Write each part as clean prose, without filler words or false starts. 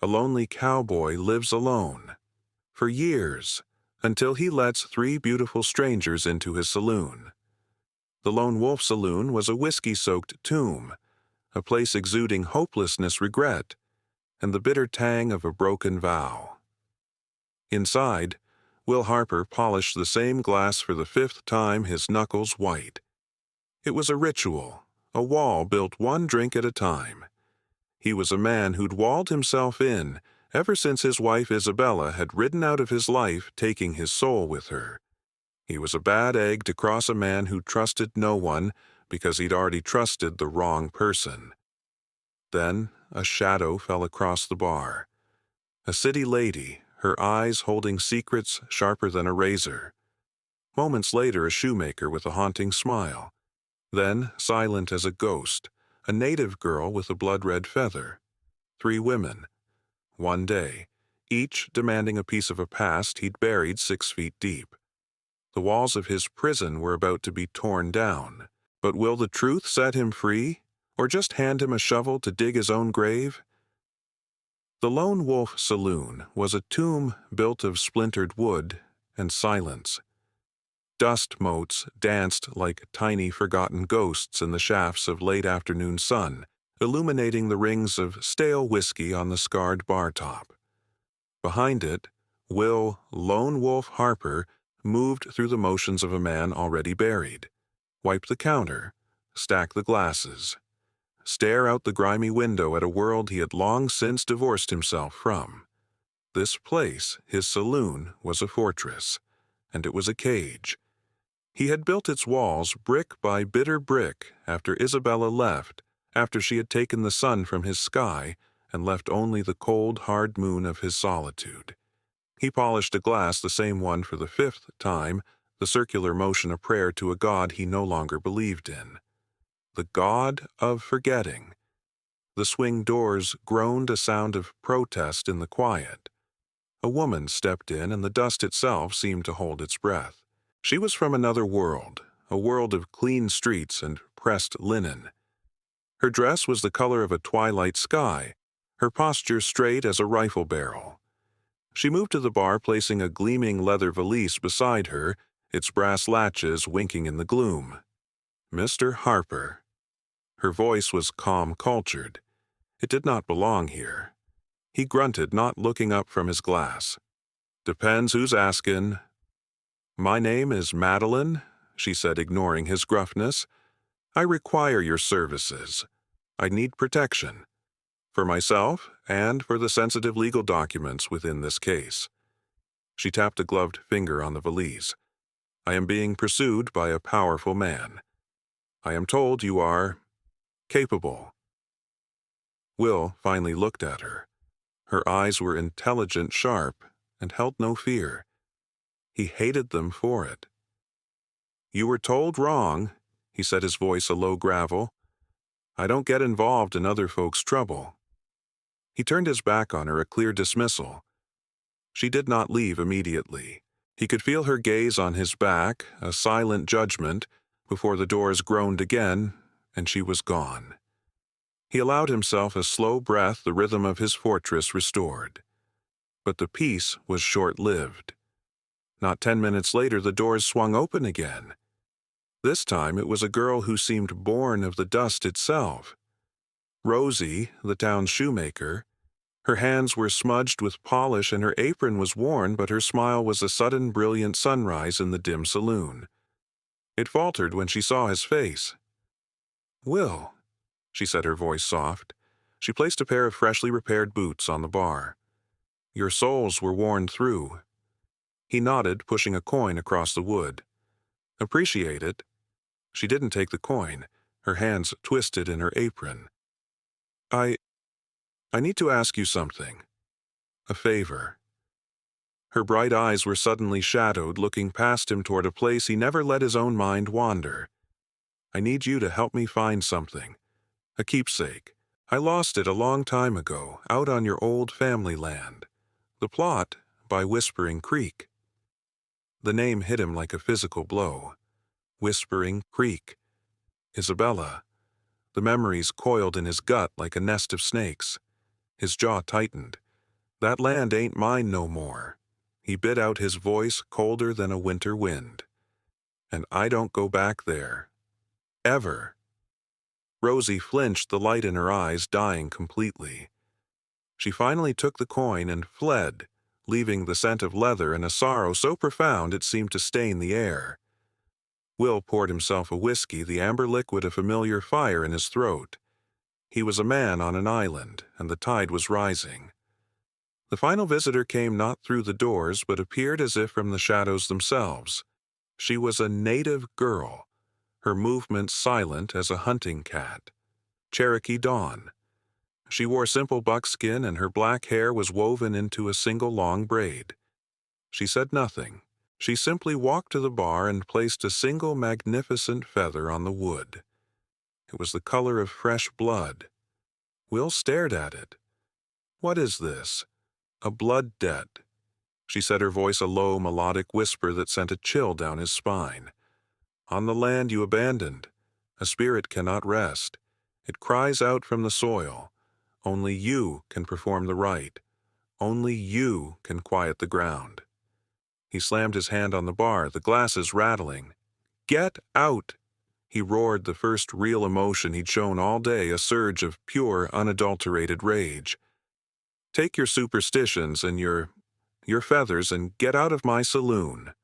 A lonely cowboy lives alone, for years, until he lets three beautiful strangers into his saloon. The Lone Wolf Saloon was a whiskey-soaked tomb, a place exuding hopelessness, regret, and the bitter tang of a broken vow. Inside, Will Harper polished the same glass for the fifth time, his knuckles white. It was a ritual, a wall built one drink at a time. He was a man who'd walled himself in ever since his wife Isabella had ridden out of his life, taking his soul with her. He was a bad egg to cross a man who trusted no one because he'd already trusted the wrong person. Then a shadow fell across the bar. A city lady, her eyes holding secrets sharper than a razor. Moments later, a shoemaker with a haunting smile. Then, silent as a ghost, a native girl with a blood-red feather. Three women. One day, each demanding a piece of a past he'd buried 6 feet deep. The walls of his prison were about to be torn down. But will the truth set him free, or just hand him a shovel to dig his own grave? The Lone Wolf Saloon was a tomb built of splintered wood and silence. Dust motes danced like tiny forgotten ghosts in the shafts of late afternoon sun, illuminating the rings of stale whiskey on the scarred bar top. Behind it, Will Lone Wolf Harper moved through the motions of a man already buried. Wipe the counter, stack the glasses, stare out the grimy window at a world he had long since divorced himself from. This place, his saloon, was a fortress, and it was a cage. He had built its walls brick by bitter brick after Isabella left, after she had taken the sun from his sky and left only the cold, hard moon of his solitude. He polished a glass, the same one for the 5th time, the circular motion a prayer to a god he no longer believed in. The god of forgetting. The swing doors groaned a sound of protest in the quiet. A woman stepped in, and the dust itself seemed to hold its breath. She was from another world, a world of clean streets and pressed linen. Her dress was the color of a twilight sky, her posture straight as a rifle barrel. She moved to the bar, placing a gleaming leather valise beside her, its brass latches winking in the gloom. "Mr. Harper." Her voice was calm, cultured. It did not belong here. He grunted, not looking up from his glass. "Depends who's askin'." "My name is Madeline," she said, ignoring his gruffness. "I require your services. I need protection. For myself and for the sensitive legal documents within this case." She tapped a gloved finger on the valise. "I am being pursued by a powerful man. I am told you are capable." Will finally looked at her. Her eyes were intelligent, sharp, and held no fear. He hated them for it. "You were told wrong," he said, his voice a low gravel. "I don't get involved in other folks' trouble." He turned his back on her, a clear dismissal. She did not leave immediately. He could feel her gaze on his back, a silent judgment, before the doors groaned again, and she was gone. He allowed himself a slow breath, the rhythm of his fortress restored. But the peace was short-lived. Not 10 minutes later, the doors swung open again. This time it was a girl who seemed born of the dust itself. Rosie, the town's shoemaker. Her hands were smudged with polish and her apron was worn, but her smile was a sudden brilliant sunrise in the dim saloon. It faltered when she saw his face. "Will," she said, her voice soft. She placed a pair of freshly repaired boots on the bar. "Your soles were worn through." He nodded, pushing a coin across the wood. "Appreciate it." She didn't take the coin, her hands twisted in her apron. I need to ask you something. A favor." Her bright eyes were suddenly shadowed, looking past him toward a place he never let his own mind wander. "I need you to help me find something. A keepsake. I lost it a long time ago, out on your old family land. The plot by Whispering Creek." The name hit him like a physical blow. Whispering Creek. Isabella. The memories coiled in his gut like a nest of snakes. His jaw tightened. That land ain't mine no more." He bit out, his voice colder than a winter wind. "And I don't go back there. Ever." Rosie flinched, the light in her eyes dying completely. She finally took the coin and fled, leaving the scent of leather and a sorrow so profound it seemed to stain the air. Will poured himself a whiskey, the amber liquid a familiar fire in his throat. He was a man on an island, and the tide was rising. The final visitor came not through the doors, but appeared as if from the shadows themselves. She was a native girl, her movements silent as a hunting cat. Cherokee Dawn. She wore simple buckskin, and her black hair was woven into a single long braid. She said nothing. She simply walked to the bar and placed a single magnificent feather on the wood. It was the color of fresh blood. Will stared at it. "What is this?" "A blood debt." She said, her voice a low, melodic whisper that sent a chill down his spine. "On the land you abandoned, a spirit cannot rest. It cries out from the soil. Only you can perform the rite. Only you can quiet the ground." He slammed his hand on the bar, the glasses rattling. "Get out!" He roared, the first real emotion he'd shown all day, a surge of pure, unadulterated rage. "Take your superstitions and your feathers and get out of my saloon."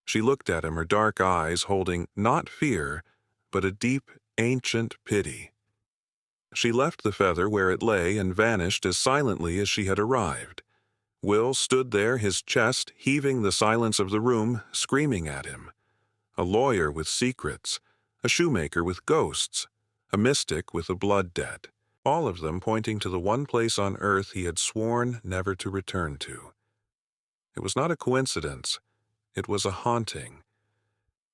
She looked at him, her dark eyes holding not fear, but a deep, ancient pity. She left the feather where it lay and vanished as silently as she had arrived. Will stood there, his chest heaving, the silence of the room screaming at him. A lawyer with secrets, a shoemaker with ghosts, a mystic with a blood debt, all of them pointing to the one place on earth he had sworn never to return to. It was not a coincidence. It was a haunting.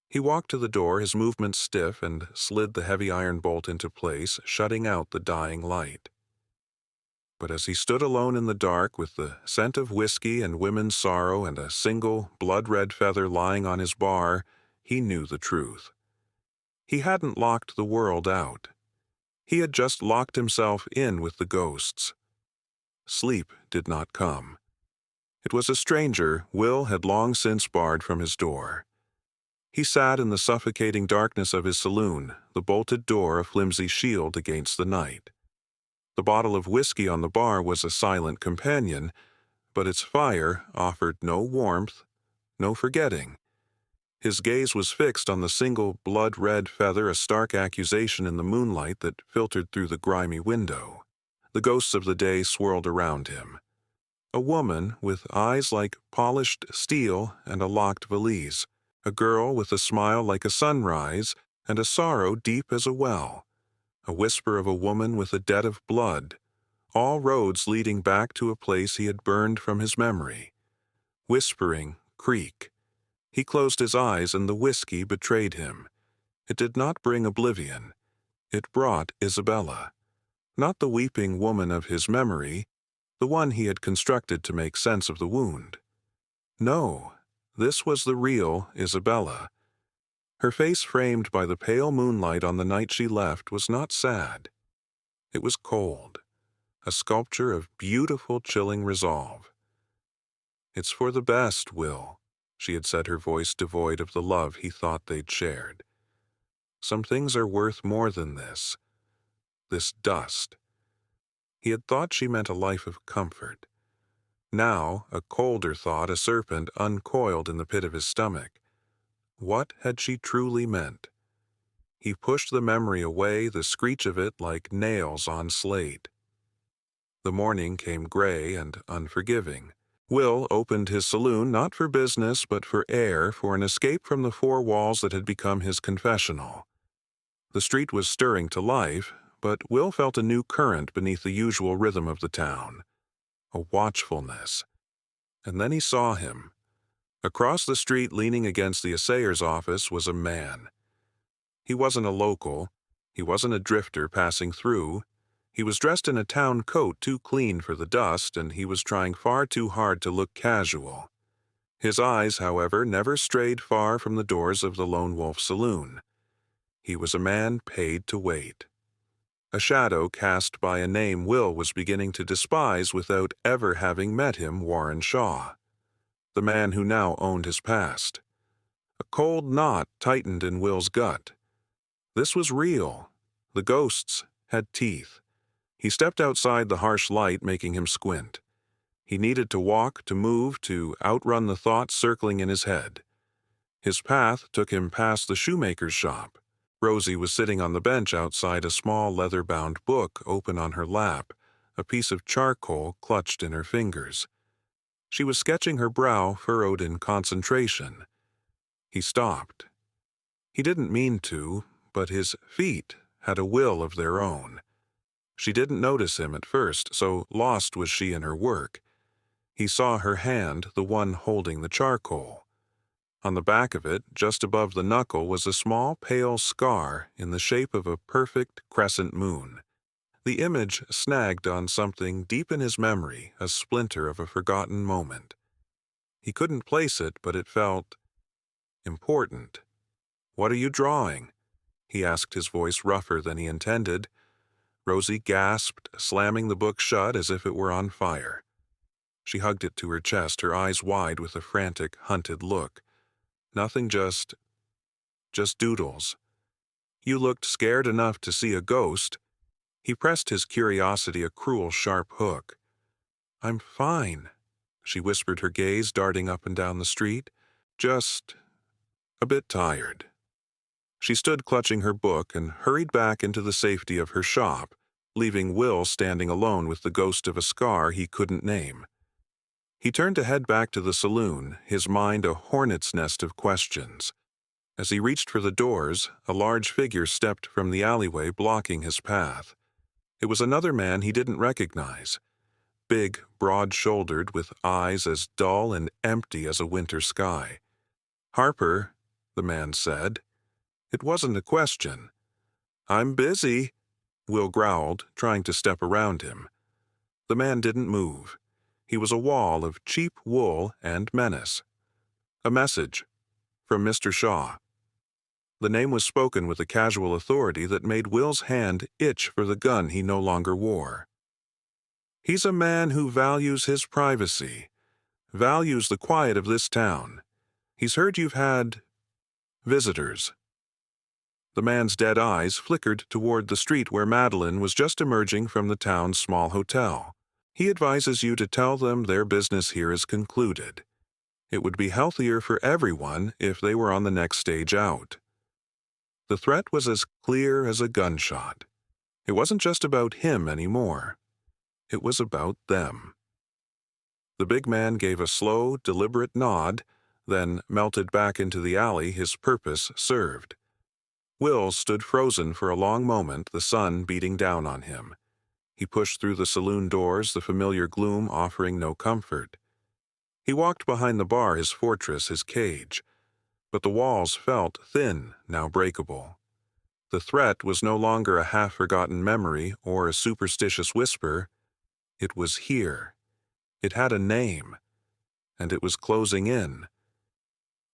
He walked to the door, his movements stiff, and slid the heavy iron bolt into place, shutting out the dying light. But as he stood alone in the dark, with the scent of whiskey and women's sorrow and a single blood-red feather lying on his bar, he knew the truth. He hadn't locked the world out. He had just locked himself in with the ghosts. Sleep did not come. It was a stranger Will had long since barred from his door. He sat in the suffocating darkness of his saloon, the bolted door a flimsy shield against the night. The bottle of whiskey on the bar was a silent companion, but its fire offered no warmth, no forgetting. His gaze was fixed on the single blood-red feather, a stark accusation in the moonlight that filtered through the grimy window. The ghosts of the day swirled around him. A woman with eyes like polished steel and a locked valise. A girl with a smile like a sunrise and a sorrow deep as a well. A whisper of a woman with a debt of blood. All roads leading back to a place he had burned from his memory. Whispering Creek. He closed his eyes and the whiskey betrayed him. It did not bring oblivion. It brought Isabella. Not the weeping woman of his memory, the one he had constructed to make sense of the wound. No, this was the real Isabella. Her face, framed by the pale moonlight on the night she left, was not sad. It was cold, a sculpture of beautiful, chilling resolve. "It's for the best, Will," she had said, her voice devoid of the love he thought they'd shared. "Some things are worth more than this dust." He had thought she meant a life of comfort. Now, a colder thought, a serpent, uncoiled in the pit of his stomach. What had she truly meant? He pushed the memory away, the screech of it like nails on slate. The morning came gray and unforgiving. Will opened his saloon not for business but for air, for an escape from the four walls that had become his confessional. The street was stirring to life, but Will felt a new current beneath the usual rhythm of the town. A watchfulness. And then he saw him. Across the street, leaning against the assayer's office, was a man. He wasn't a local. He wasn't a drifter passing through. He was dressed in a town coat too clean for the dust, and he was trying far too hard to look casual. His eyes, however, never strayed far from the doors of the Lone Wolf Saloon. He was a man paid to wait. a shadow cast by a name Will was beginning to despise without ever having met him, Warren Shaw, the man who now owned his past. A cold knot tightened in Will's gut. This was real. The ghosts had teeth. He stepped outside the harsh light, making him squint. He needed to walk, to move, to outrun the thoughts circling in his head. His path took him past the shoemaker's shop. Rosie was sitting on the bench outside, a small leather-bound book open on her lap, a piece of charcoal clutched in her fingers. She was sketching her brow, furrowed in concentration. He stopped. He didn't mean to, but his feet had a will of their own. She didn't notice him at first, so lost was she in her work. He saw her hand, the one holding the charcoal. On the back of it, just above the knuckle, was a small pale scar in the shape of a perfect crescent moon. The image snagged on something deep in his memory, a splinter of a forgotten moment. He couldn't place it, but it felt important. "What are you drawing?" he asked, his voice rougher than he intended. Rosie gasped, slamming the book shut as if it were on fire. She hugged it to her chest, her eyes wide with a frantic, hunted look. "Nothing, just doodles." "You looked scared enough to see a ghost." He pressed his curiosity a cruel, sharp hook. "I'm fine," she whispered, her gaze darting up and down the street. "Just a bit tired." She stood clutching her book and hurried back into the safety of her shop, leaving Will standing alone with the ghost of a scar he couldn't name. He turned to head back to the saloon, his mind a hornet's nest of questions. As he reached for the doors, a large figure stepped from the alleyway, blocking his path. It was another man he didn't recognize. Big, broad-shouldered, with eyes as dull and empty as a winter sky. "Harper," the man said. It wasn't a question. "I'm busy," Will growled, trying to step around him. The man didn't move. He was a wall of cheap wool and menace. "A message. From Mr. Shaw." The name was spoken with a casual authority that made Will's hand itch for the gun he no longer wore. "He's a man who values his privacy, values the quiet of this town. He's heard you've had visitors." The man's dead eyes flickered toward the street where Madeline was just emerging from the town's small hotel. "He advises you to tell them their business here is concluded. It would be healthier for everyone if they were on the next stage out." The threat was as clear as a gunshot. It wasn't just about him anymore. It was about them. The big man gave a slow, deliberate nod, then melted back into the alley, his purpose served. Will stood frozen for a long moment, the sun beating down on him. He pushed through the saloon doors, the familiar gloom offering no comfort. He walked behind the bar, his fortress, his cage. But the walls felt thin, now breakable. The threat was no longer a half-forgotten memory or a superstitious whisper. It was here. It had a name, and it was closing in.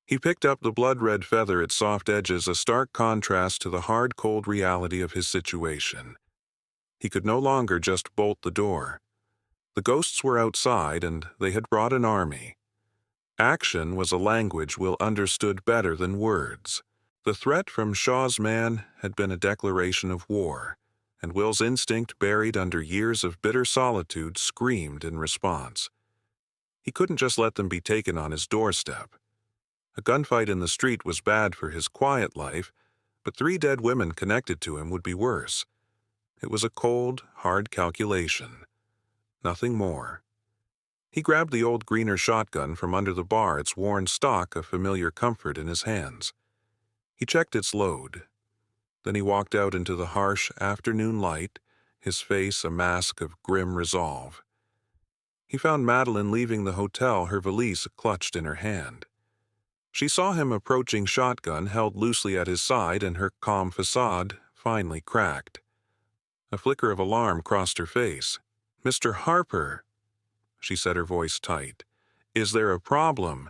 He picked up the blood-red feather, its soft edges a stark contrast to the hard, cold reality of his situation. He could no longer just bolt the door. The ghosts were outside, and they had brought an army. Action was a language Will understood better than words. The threat from Shaw's man had been a declaration of war, and Will's instinct, buried under years of bitter solitude, screamed in response. He couldn't just let them be taken on his doorstep. A gunfight in the street was bad for his quiet life, but 3 dead women connected to him would be worse. It was a cold, hard calculation. Nothing more. He grabbed the old Greener shotgun from under the bar, its worn stock a familiar comfort in his hands. He checked its load. Then he walked out into the harsh afternoon light, his face a mask of grim resolve. He found Madeline leaving the hotel, her valise clutched in her hand. She saw him approaching, shotgun held loosely at his side, and her calm facade finally cracked. A flicker of alarm crossed her face. "Mr. Harper," she said, her voice tight. "Is there a problem?"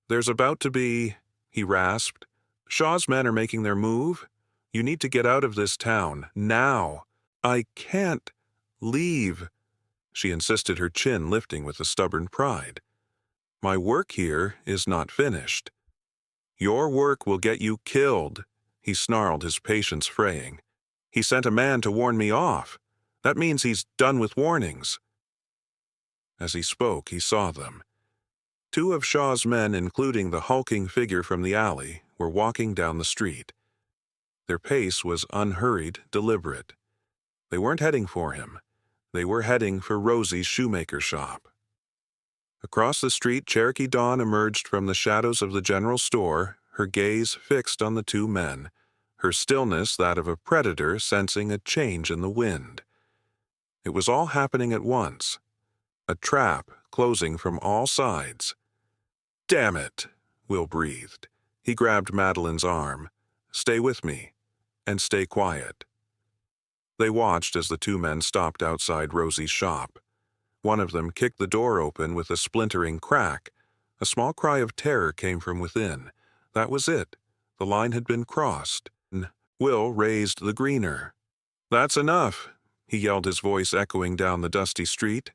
"There's about to be," he rasped. "Shaw's men are making their move. You need to get out of this town, now." I can't leave, she insisted, her chin lifting with a stubborn pride. My work here is not finished. Your work will get you killed, he snarled, his patience fraying. He sent a man to warn me off. That means he's done with warnings. As he spoke, he saw them. Two of Shaw's men, including the hulking figure from the alley, were walking down the street. Their pace was unhurried, deliberate. They weren't heading for him. They were heading for Rosie's shoemaker shop. Across the street, Cherokee Dawn emerged from the shadows of the general store, her gaze fixed on the two men, her stillness that of a predator sensing a change in the wind. It was all happening at once. A trap closing from all sides. "Damn it," Will breathed. He grabbed Madeline's arm. "Stay with me, and stay quiet." They watched as the two men stopped outside Rosie's shop. One of them kicked the door open with a splintering crack. A small cry of terror came from within. That was it. The line had been crossed. Will raised the greener. "That's enough," he yelled, his voice echoing down the dusty street.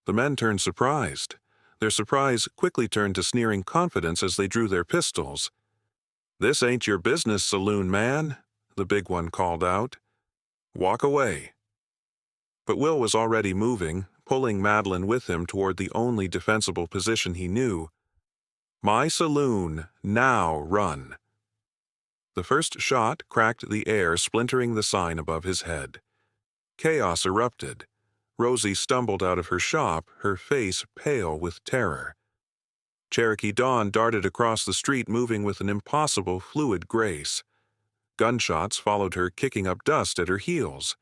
The men turned surprised. Their surprise quickly turned to sneering confidence as they drew their pistols. "This ain't your business, saloon man," the big one called out. "Walk away." But Will was already moving, pulling Madeline with him toward the only defensible position he knew. "My saloon, now run." The first shot cracked the air, splintering the sign above his head. Chaos erupted. Rosie stumbled out of her shop, her face pale with terror. Cherokee Dawn darted across the street, moving with an impossible fluid grace. Gunshots followed her, kicking up dust at her heels.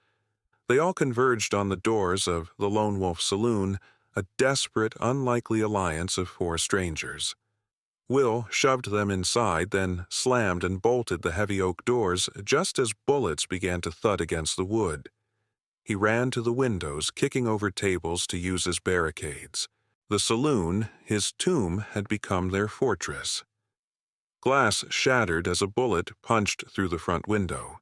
They all converged on the doors of the Lone Wolf Saloon, a desperate, unlikely alliance of four strangers. Will shoved them inside, then slammed and bolted the heavy oak doors just as bullets began to thud against the wood. He ran to the windows, kicking over tables to use as barricades. The saloon, his tomb, had become their fortress. Glass shattered as a bullet punched through the front window.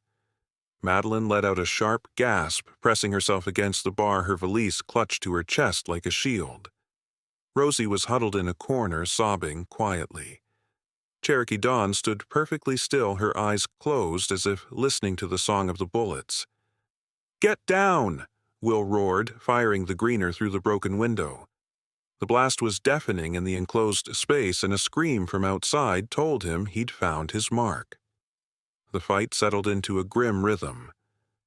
Madeline let out a sharp gasp, pressing herself against the bar, her valise clutched to her chest like a shield. Rosie was huddled in a corner, sobbing quietly. Cherokee Dawn stood perfectly still, her eyes closed as if listening to the song of the bullets. "Get down!" Will roared, firing the greener through the broken window. The blast was deafening in the enclosed space, and a scream from outside told him he'd found his mark. The fight settled into a grim rhythm.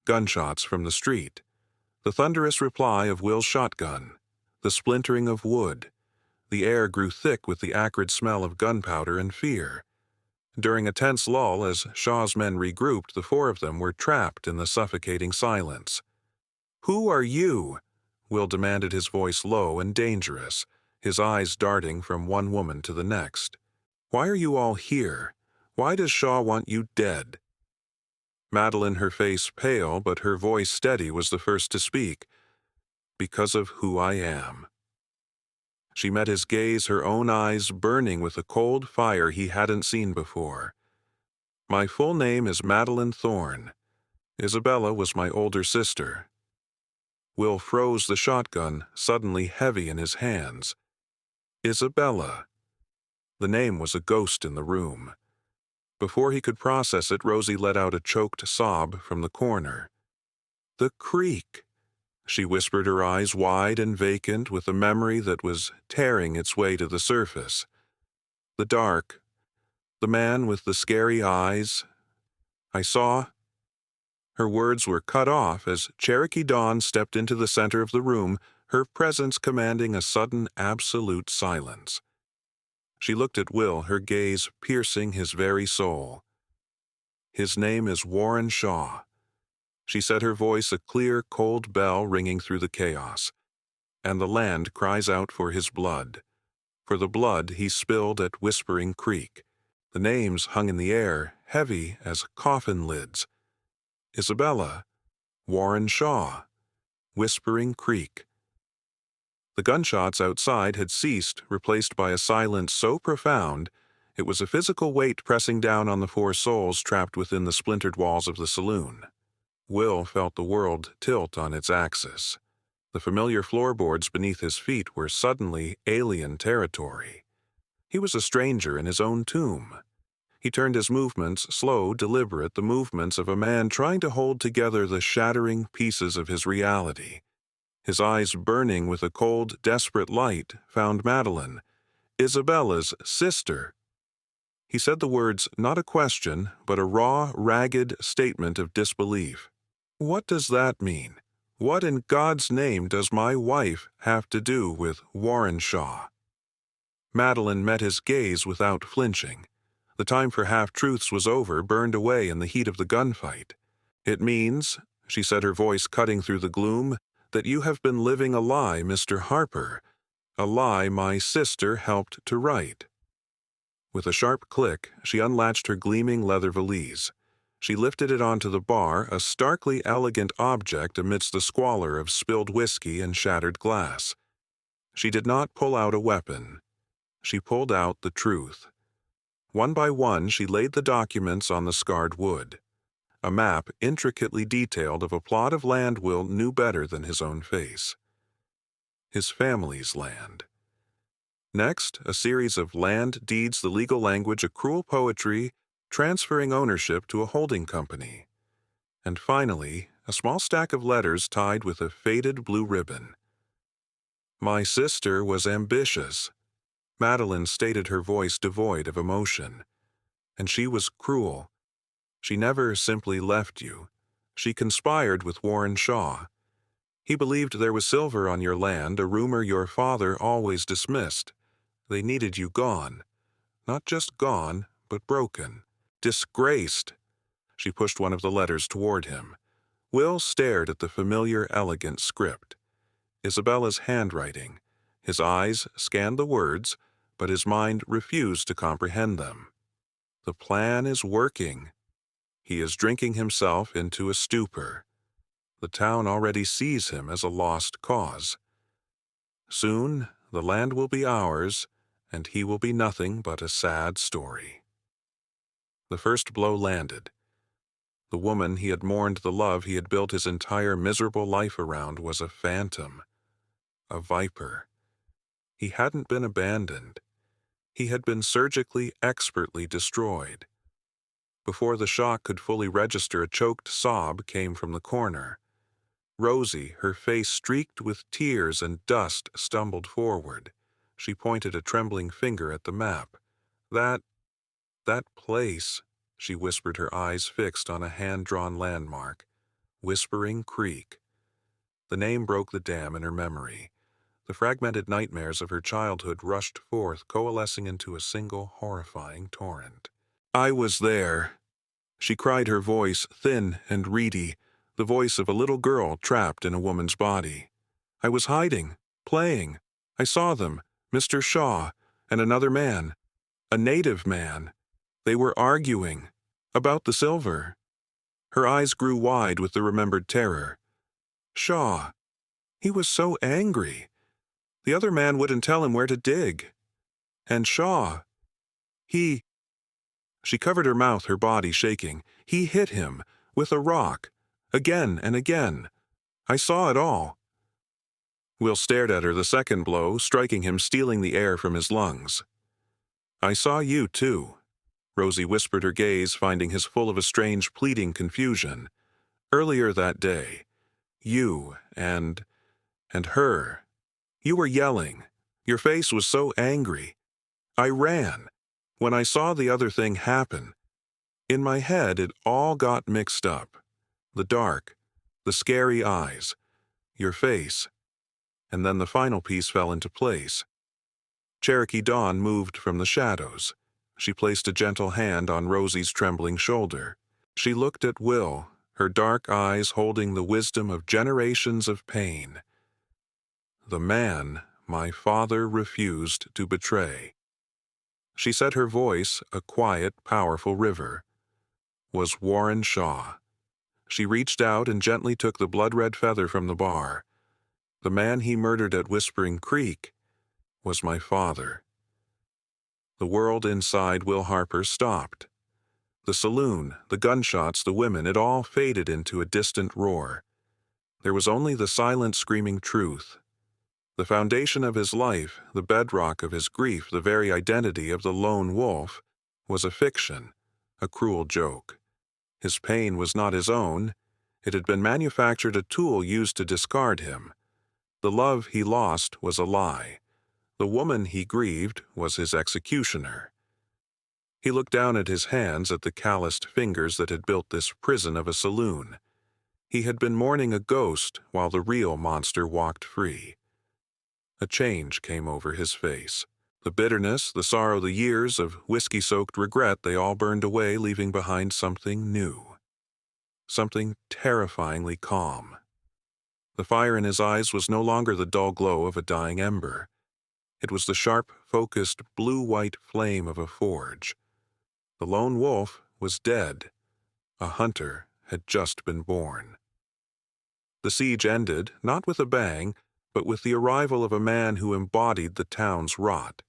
Gunshots from the street. The thunderous reply of Will's shotgun. The splintering of wood. The air grew thick with the acrid smell of gunpowder and fear. During a tense lull, as Shaw's men regrouped, the four of them were trapped in the suffocating silence. "Who are you?" Will demanded, his voice low and dangerous, his eyes darting from one woman to the next. "Why are you all here? Why does Shaw want you dead?" Madeline, her face pale but her voice steady, was the first to speak. "Because of who I am." She met his gaze, her own eyes burning with a cold fire he hadn't seen before. "My full name is Madeline Thorne. Isabella was my older sister." Will froze, the shotgun suddenly heavy in his hands. Isabella. The name was a ghost in the room. Before he could process it, Rosie let out a choked sob from the corner. "The creek," she whispered, her eyes wide and vacant with a memory that was tearing its way to the surface. "The dark. The man with the scary eyes. I saw—" Her words were cut off as Cherokee Dawn stepped into the center of the room, her presence commanding a sudden absolute silence. She looked at Will, her gaze piercing his very soul. "His name is Warren Shaw," she said, her voice a clear, cold bell ringing through the chaos. "And the land cries out for his blood, for the blood he spilled at Whispering Creek." The names hung in the air, heavy as coffin lids. Isabella, Warren Shaw, Whispering Creek. The gunshots outside had ceased, replaced by a silence so profound it was a physical weight pressing down on the four souls trapped within the splintered walls of the saloon. Will felt the world tilt on its axis. The familiar floorboards beneath his feet were suddenly alien territory. He was a stranger in his own tomb. He turned his movements slow, deliberate, the movements of a man trying to hold together the shattering pieces of his reality. His eyes burning with a cold, desperate light, found Madeline, Isabella's sister. He said the words, not a question, but a raw, ragged statement of disbelief. What does that mean? What in God's name does my wife have to do with Warrenshaw? Madeline met his gaze without flinching. The time for half-truths was over, burned away in the heat of the gunfight. It means, she said, her voice cutting through the gloom, that you have been living a lie, Mr. Harper, a lie my sister helped to write. With a sharp click, she unlatched her gleaming leather valise. She lifted it onto the bar, a starkly elegant object amidst the squalor of spilled whiskey and shattered glass. She did not pull out a weapon. She pulled out the truth. One by one, she laid the documents on the scarred wood. A map intricately detailed of a plot of land Will knew better than his own face. His family's land. Next, a series of land deeds, the legal language, accrual poetry, transferring ownership to a holding company. And finally, a small stack of letters tied with a faded blue ribbon. My sister was ambitious. Madeline stated, her voice devoid of emotion. And she was cruel. She never simply left you. She conspired with Warrenshaw. He believed there was silver on your land, a rumor your father always dismissed. They needed you gone. Not just gone, but broken. Disgraced. She pushed one of the letters toward him. Will stared at the familiar, elegant script. Isabella's handwriting. His eyes scanned the words, but his mind refused to comprehend them. The plan is working. He is drinking himself into a stupor. The town already sees him as a lost cause. Soon, the land will be ours, and he will be nothing but a sad story. The first blow landed. The woman he had mourned, the love he had built his entire miserable life around, was a phantom, a viper. He hadn't been abandoned. He had been surgically, expertly destroyed. Before the shock could fully register, a choked sob came from the corner. Rosie, her face streaked with tears and dust, stumbled forward. She pointed a trembling finger at the map. That place, she whispered, her eyes fixed on a hand-drawn landmark. Whispering Creek. The name broke the dam in her memory. The fragmented nightmares of her childhood rushed forth, coalescing into a single horrifying torrent. I was there. She cried, her voice thin and reedy, the voice of a little girl trapped in a woman's body. I was hiding, playing. I saw them, Mr. Shaw, and another man, a native man. They were arguing about the silver. Her eyes grew wide with the remembered terror. Shaw. He was so angry. The other man wouldn't tell him where to dig. And Shaw. She covered her mouth, her body shaking. He hit him with a rock, again and again. I saw it all. Will stared at her, the second blow striking him, stealing the air from his lungs. I saw you, too. Rosie whispered, her gaze finding his full of a strange, pleading confusion. Earlier that day, you and her. You were yelling. Your face was so angry. I ran. When I saw the other thing happen, in my head it all got mixed up. The dark, the scary eyes, your face, and then the final piece fell into place. Cherokee Dawn moved from the shadows. She placed a gentle hand on Rosie's trembling shoulder. She looked at Will, her dark eyes holding the wisdom of generations of pain. The man my father refused to betray. She said, her voice a quiet, powerful river. Was Warrenshaw. She reached out and gently took the blood-red feather from the bar. The man he murdered at Whispering Creek was my father. The world inside Will Harper stopped. The saloon, the gunshots, the women, it all faded into a distant roar. There was only the silent, screaming truth. The foundation of his life, the bedrock of his grief, the very identity of the lone wolf, was a fiction, a cruel joke. His pain was not his own. It had been manufactured, a tool used to discard him. The love he lost was a lie. The woman he grieved was his executioner. He looked down at his hands, at the calloused fingers that had built this prison of a saloon. He had been mourning a ghost while the real monster walked free. A change came over his face. The bitterness, the sorrow, the years of whiskey-soaked regret, they all burned away, leaving behind something new. Something terrifyingly calm. The fire in his eyes was no longer the dull glow of a dying ember. It was the sharp, focused, blue-white flame of a forge. The lone wolf was dead. A hunter had just been born. The siege ended, not with a bang, but with the arrival of a man who embodied the town's rot.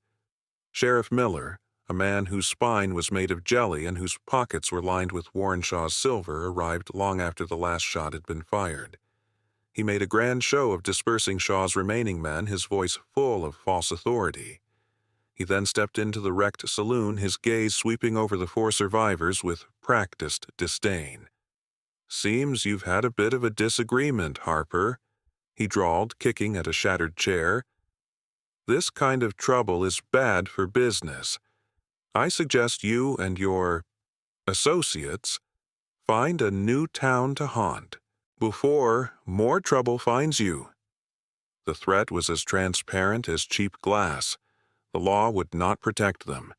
Sheriff Miller, a man whose spine was made of jelly and whose pockets were lined with Warrenshaw's silver, arrived long after the last shot had been fired. He made a grand show of dispersing Shaw's remaining men, his voice full of false authority. He then stepped into the wrecked saloon, his gaze sweeping over the 4 survivors with practiced disdain. "Seems you've had a bit of a disagreement, Harper," he drawled, kicking at a shattered chair. "This kind of trouble is bad for business. I suggest you and your associates find a new town to haunt before more trouble finds you." The threat was as transparent as cheap glass. The law would not protect them.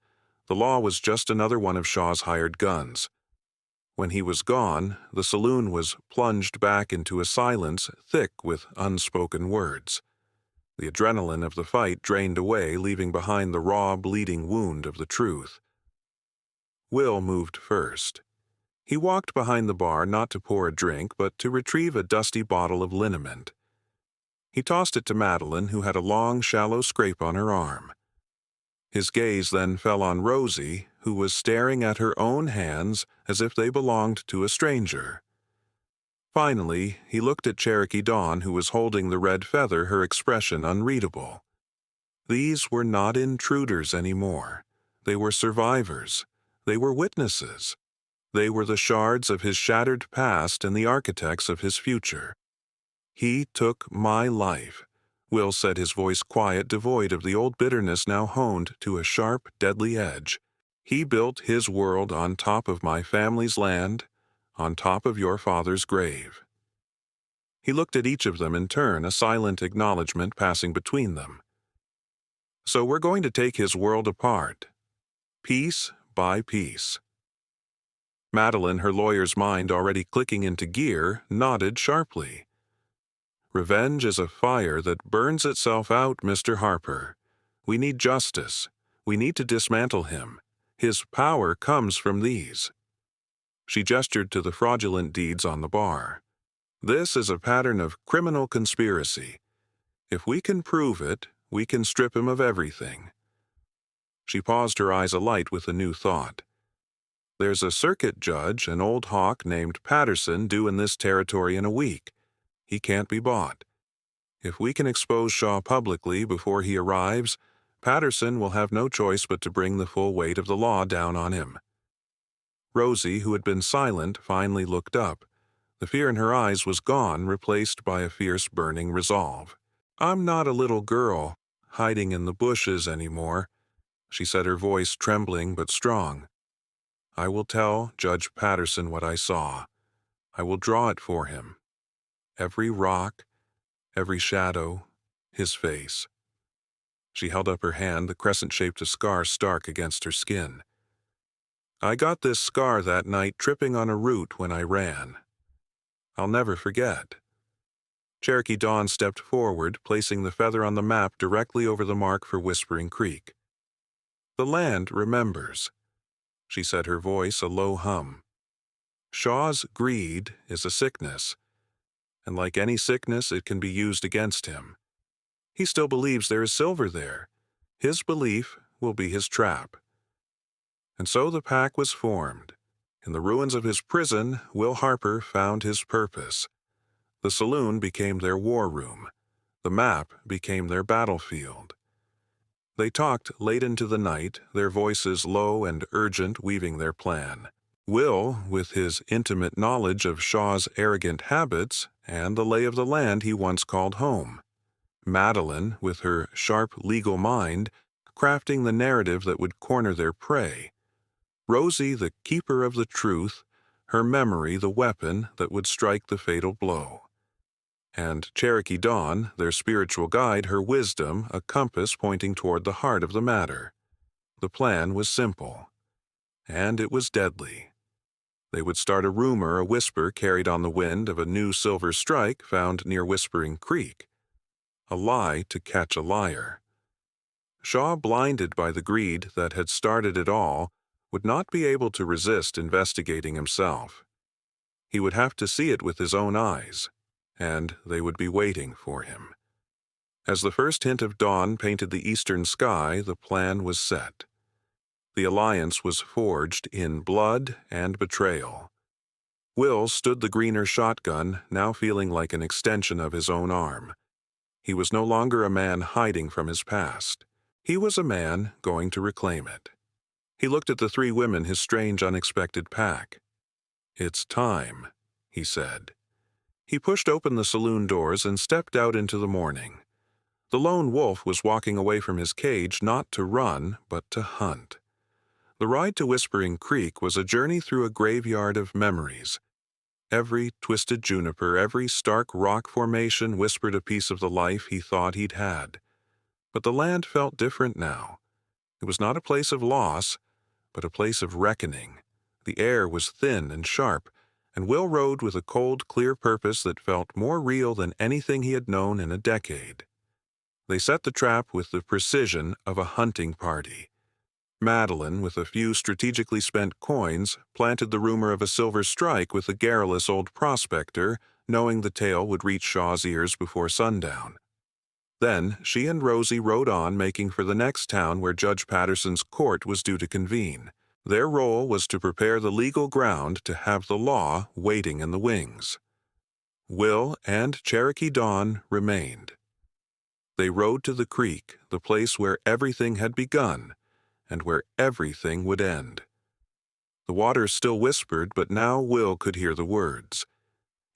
The law was just another one of Shaw's hired guns. When he was gone, the saloon was plunged back into a silence thick with unspoken words. The adrenaline of the fight drained away, leaving behind the raw, bleeding wound of the truth. Will moved first. He walked behind the bar not to pour a drink, but to retrieve a dusty bottle of liniment. He tossed it to Madeline, who had a long, shallow scrape on her arm. His gaze then fell on Rosie, who was staring at her own hands as if they belonged to a stranger. Finally, he looked at Cherokee Dawn, who was holding the red feather, her expression unreadable. These were not intruders anymore. They were survivors. They were witnesses. They were the shards of his shattered past and the architects of his future. "He took my life," Will said, his voice quiet, devoid of the old bitterness now honed to a sharp, deadly edge. "He built his world on top of my family's land, on top of your father's grave." He looked at each of them in turn, a silent acknowledgement passing between them. "So we're going to take his world apart, piece by piece." Madeline, her lawyer's mind already clicking into gear, nodded sharply. "Revenge is a fire that burns itself out, Mr. Harper. We need justice. We need to dismantle him. His power comes from these." She gestured to the fraudulent deeds on the bar. "This is a pattern of criminal conspiracy. If we can prove it, we can strip him of everything." She paused, her eyes alight with a new thought. "There's a circuit judge, an old hawk named Patterson, due in this territory in a week. He can't be bought. If we can expose Shaw publicly before he arrives, Patterson will have no choice but to bring the full weight of the law down on him." Rosie, who had been silent, finally looked up. The fear in her eyes was gone, replaced by a fierce, burning resolve. "I'm not a little girl, hiding in the bushes anymore," she said, her voice trembling but strong. "I will tell Judge Patterson what I saw. I will draw it for him. Every rock, every shadow, his face." She held up her hand, the crescent-shaped scar stark against her skin. "I got this scar that night tripping on a root when I ran. I'll never forget." Cherokee Dawn stepped forward, placing the feather on the map directly over the mark for Whispering Creek. "The land remembers," she said, her voice a low hum. "Shaw's greed is a sickness, and like any sickness, it can be used against him. He still believes there is silver there. His belief will be his trap." And so the pack was formed. In the ruins of his prison, Will Harper found his purpose. The saloon became their war room. The map became their battlefield. They talked late into the night, their voices low and urgent, weaving their plan. Will, with his intimate knowledge of Shaw's arrogant habits and the lay of the land he once called home. Madeline, with her sharp legal mind, crafting the narrative that would corner their prey. Rosie, the keeper of the truth, her memory the weapon that would strike the fatal blow. And Cherokee Dawn, their spiritual guide, her wisdom, a compass pointing toward the heart of the matter. The plan was simple, and it was deadly. They would start a rumor, a whisper carried on the wind of a new silver strike found near Whispering Creek. A lie to catch a liar. Shaw, blinded by the greed that had started it all, would not be able to resist investigating himself. He would have to see it with his own eyes, and they would be waiting for him. As the first hint of dawn painted the eastern sky, the plan was set. The alliance was forged in blood and betrayal. Will stood the greener shotgun, now feeling like an extension of his own arm. He was no longer a man hiding from his past. He was a man going to reclaim it. He looked at the three women, his strange, unexpected pack. "It's time," he said. He pushed open the saloon doors and stepped out into the morning. The lone wolf was walking away from his cage not to run, but to hunt. The ride to Whispering Creek was a journey through a graveyard of memories. Every twisted juniper, every stark rock formation whispered a piece of the life he thought he'd had. But the land felt different now. It was not a place of loss, but a place of reckoning. The air was thin and sharp, and Will rode with a cold, clear purpose that felt more real than anything he had known in a decade. They set the trap with the precision of a hunting party. Madeline, with a few strategically spent coins, planted the rumor of a silver strike with the garrulous old prospector, knowing the tale would reach Shaw's ears before sundown. Then she and Rosie rode on, making for the next town where Judge Patterson's court was due to convene. Their role was to prepare the legal ground to have the law waiting in the wings. Will and Cherokee Dawn remained. They rode to the creek, the place where everything had begun, and where everything would end. The water still whispered, but now Will could hear the words.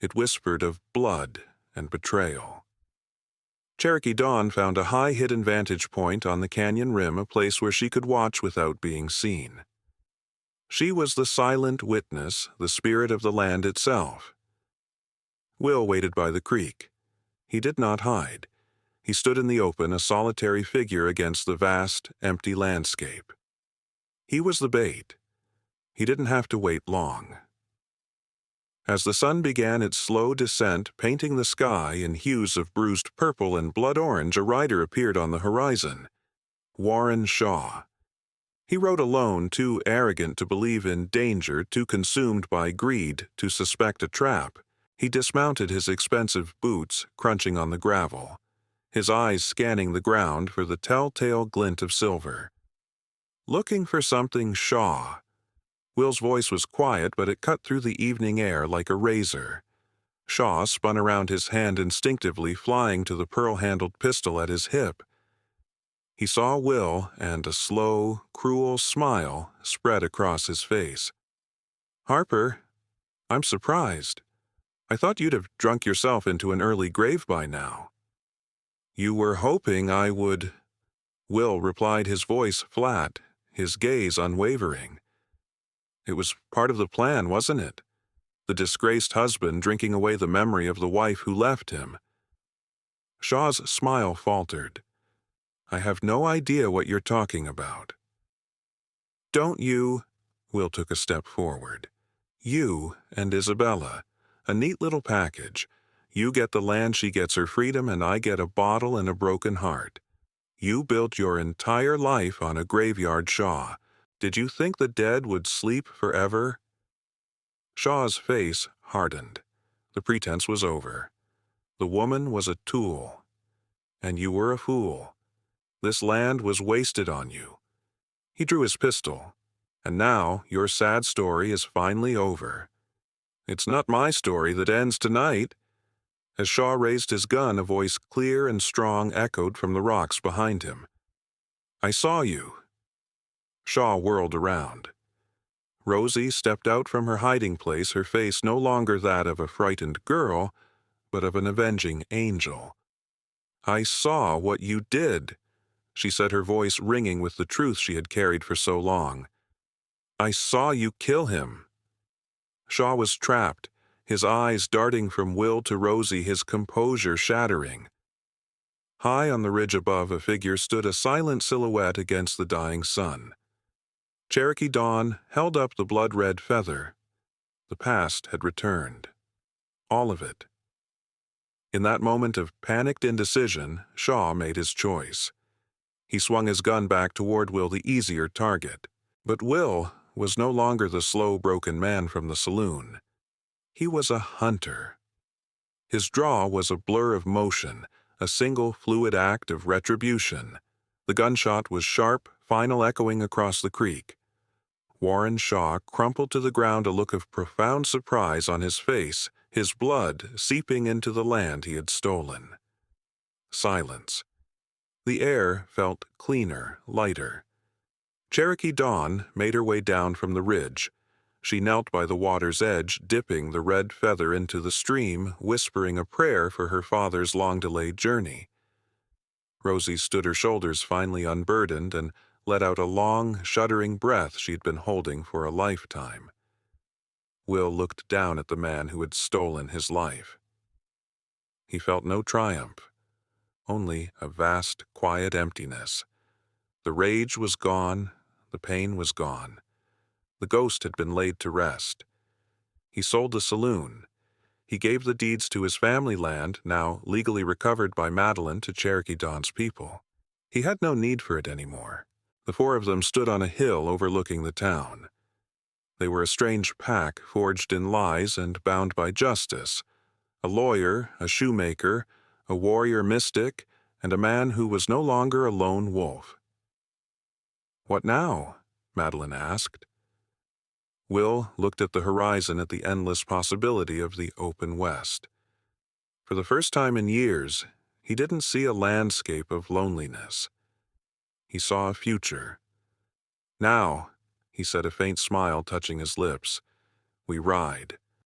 It whispered of blood and betrayal. Cherokee Dawn found a high hidden vantage point on the canyon rim, a place where she could watch without being seen. She was the silent witness, the spirit of the land itself. Will waited by the creek. He did not hide. He stood in the open, a solitary figure against the vast, empty landscape. He was the bait. He didn't have to wait long. As the sun began its slow descent, painting the sky in hues of bruised purple and blood orange, a rider appeared on the horizon. Warren Shaw. He rode alone, too arrogant to believe in danger, too consumed by greed to suspect a trap. He dismounted, his expensive boots crunching on the gravel, his eyes scanning the ground for the telltale glint of silver. Looking for something, Shaw. Will's voice was quiet, but it cut through the evening air like a razor. Shaw spun around, his hand instinctively flying to the pearl-handled pistol at his hip. He saw Will, and a slow, cruel smile spread across his face. "Harper, I'm surprised. I thought you'd have drunk yourself into an early grave by now." "You were hoping I would," Will replied, his voice flat, his gaze unwavering. "It was part of the plan, wasn't it? The disgraced husband drinking away the memory of the wife who left him." Shaw's smile faltered. "I have no idea what you're talking about." "Don't you?" Will took a step forward. "You and Isabella. A neat little package. You get the land, she gets her freedom, and I get a bottle and a broken heart. You built your entire life on a graveyard, Shaw. Did you think the dead would sleep forever?" Shaw's face hardened. The pretense was over. The woman was a tool. And you were a fool. This land was wasted on you. He drew his pistol. And now your sad story is finally over. It's not my story that ends tonight." As Shaw raised his gun, a voice clear and strong echoed from the rocks behind him. "I saw you." Shaw whirled around. Rosie stepped out from her hiding place, her face no longer that of a frightened girl, but of an avenging angel. "I saw what you did," she said, her voice ringing with the truth she had carried for so long. "I saw you kill him." Shaw was trapped, his eyes darting from Will to Rosie, his composure shattering. High on the ridge above, a figure stood, a silent silhouette against the dying sun. Cherokee Dawn held up the blood-red feather. The past had returned. All of it. In that moment of panicked indecision, Shaw made his choice. He swung his gun back toward Will, the easier target. But Will was no longer the slow, broken man from the saloon. He was a hunter. His draw was a blur of motion, a single fluid act of retribution. The gunshot was sharp, final, echoing across the creek. Warren Shaw crumpled to the ground, a look of profound surprise on his face, his blood seeping into the land he had stolen. Silence. The air felt cleaner, lighter. Cherokee Dawn made her way down from the ridge. She knelt by the water's edge, dipping the red feather into the stream, whispering a prayer for her father's long-delayed journey. Rosie stood, her shoulders finally unburdened, and let out a long, shuddering breath she'd been holding for a lifetime. Will looked down at the man who had stolen his life. He felt no triumph, only a vast, quiet emptiness. The rage was gone, the pain was gone. The ghost had been laid to rest. He sold the saloon. He gave the deeds to his family land, now legally recovered by Madeline, to Cherokee Dawn's people. He had no need for it anymore. The four of them stood on a hill overlooking the town. They were a strange pack, forged in lies and bound by justice. A lawyer, a shoemaker, a warrior mystic, and a man who was no longer a lone wolf. "What now?" Madeline asked. Will looked at the horizon, at the endless possibility of the open west. For the first time in years, he didn't see a landscape of loneliness. He saw a future. "Now," he said, a faint smile touching his lips, "we ride."